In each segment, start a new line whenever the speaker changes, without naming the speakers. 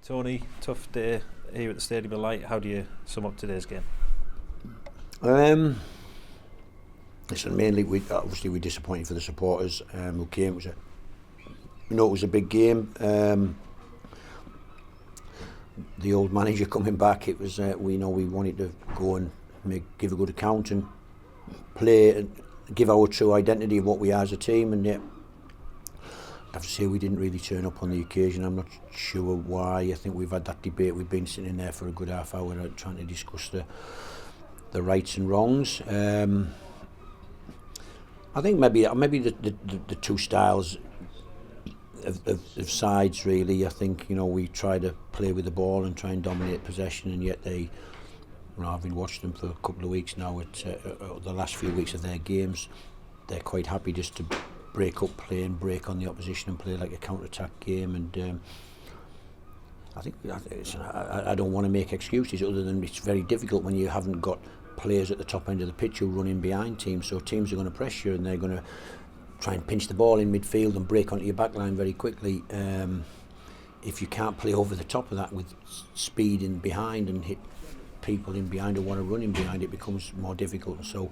Tony, tough day here at the Stadium of Light. How do you sum up today's game?
Listen, mainly we're disappointed for the supporters who came. It was a big game. The old manager coming back, it was we wanted to go and give a good account and play and give our true identity of what we are as a team, and yet I have to say we didn't really turn up on the occasion. I'm not sure why. I think we've had that debate. We've been sitting there for a good half hour trying to discuss the rights and wrongs. I think maybe the two styles of sides really. I think we try to play with the ball and try and dominate possession, and yet they. I've been watching them for a couple of weeks now. The last few weeks of their games, they're quite happy just to break up play and break on the opposition and play like a counter-attack game. And I don't want to make excuses other than it's very difficult when you haven't got players at the top end of the pitch who run in behind teams. So teams are going to press you and they're going to try and pinch the ball in midfield and break onto your back line very quickly. If you can't play over the top of that with speed in behind and hit people in behind who want to run in behind, it becomes more difficult. So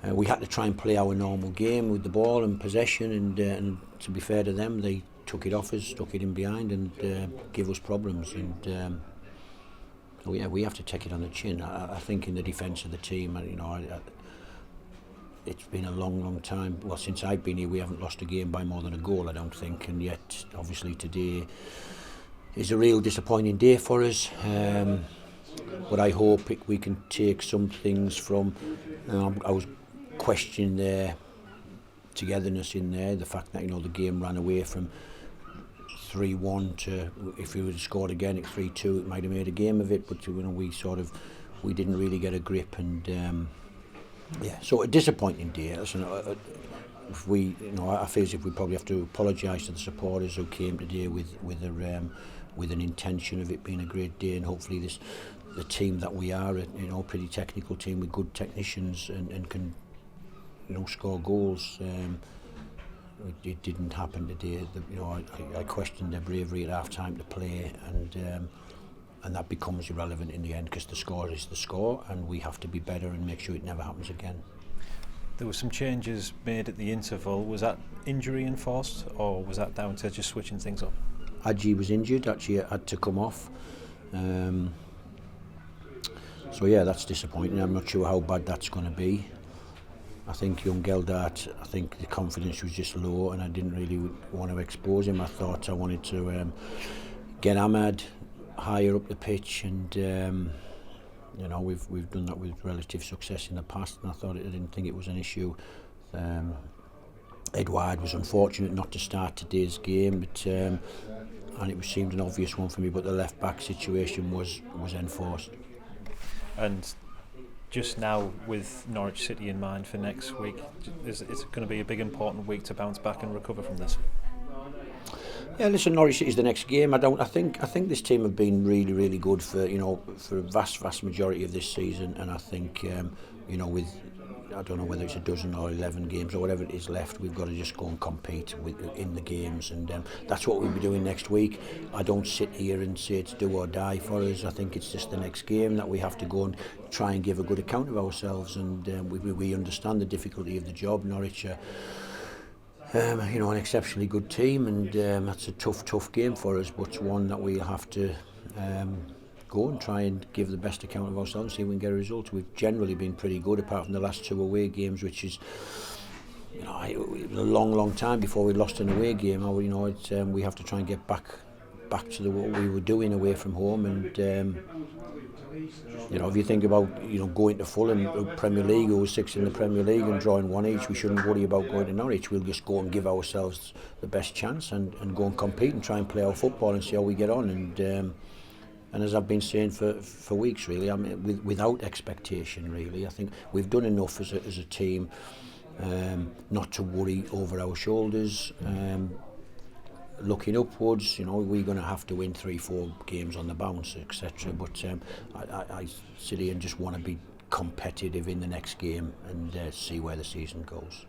we had to try and play our normal game with the ball and possession, and to be fair to them, they took it off us, stuck it in behind and give us problems. And so yeah, we have to take it on the chin. I think in the defence of the team, it's been a long time. Well, since I've been here, we haven't lost a game by more than a goal, I don't think. And yet, obviously, today is a real disappointing day for us. But I hope we can take some things from. I was questioning their togetherness in there. The fact that the game ran away from 3-1 to, if we would have scored again at 3-2, it might have made a game of it. But we didn't really get a grip, and so a disappointing day. Listen, if we, I feel as if we probably have to apologise to the supporters who came today with an intention of it being a great day, and hopefully the team that we are, a pretty technical team with good technicians and can score goals. It didn't happen today. I questioned their bravery at half time to play, and that becomes irrelevant in the end because the score is the score, and we have to be better and make sure it never happens again.
There were some changes made at the interval. Was that injury enforced, or was that down to just switching things up?
Adji was injured. Actually had to come off. So yeah, that's disappointing. I'm not sure how bad that's going to be. I think young Geldart, the confidence was just low, and I didn't really want to expose him. I thought I wanted to get Ahmad higher up the pitch, and we've done that with relative success in the past, and I didn't think it was an issue. Edouard was unfortunate not to start today's game, but and it seemed an obvious one for me, but the left back situation was enforced.
And just now, with Norwich City in mind for next week, it's going to be a big important week to bounce back and recover from this.
Yeah, listen, Norwich City is the next game. I think this team have been really, really good for for a vast majority of this season, and I think with, I don't know whether it's a dozen or 11 games or whatever it is left, we've got to just go and compete in the games, and that's what we'll be doing next week. I don't sit here and say it's do or die for us. I think it's just the next game that we have to go and try and give a good account of ourselves, and we understand the difficulty of the job. Norwich are an exceptionally good team, and that's a tough game for us, but it's one that we'll have to go and try and give the best account of ourselves and see if we can get a result. We've generally been pretty good, apart from the last 2 away games, which is it was a long time before we lost an away game. We have to try and get back to what we were doing away from home, and if you think about going to Fulham, Premier League, who was 6th in the Premier League, and drawing 1 each, we shouldn't worry about going to Norwich. We'll just go and give ourselves the best chance and go and compete and try and play our football and see how we get on. And as I've been saying for weeks, really, without expectation, really, I think we've done enough as a team not to worry over our shoulders. Looking upwards, we're going to have to win 3-4 games on the bounce, etc. But I sit here and just want to be competitive in the next game and see where the season goes.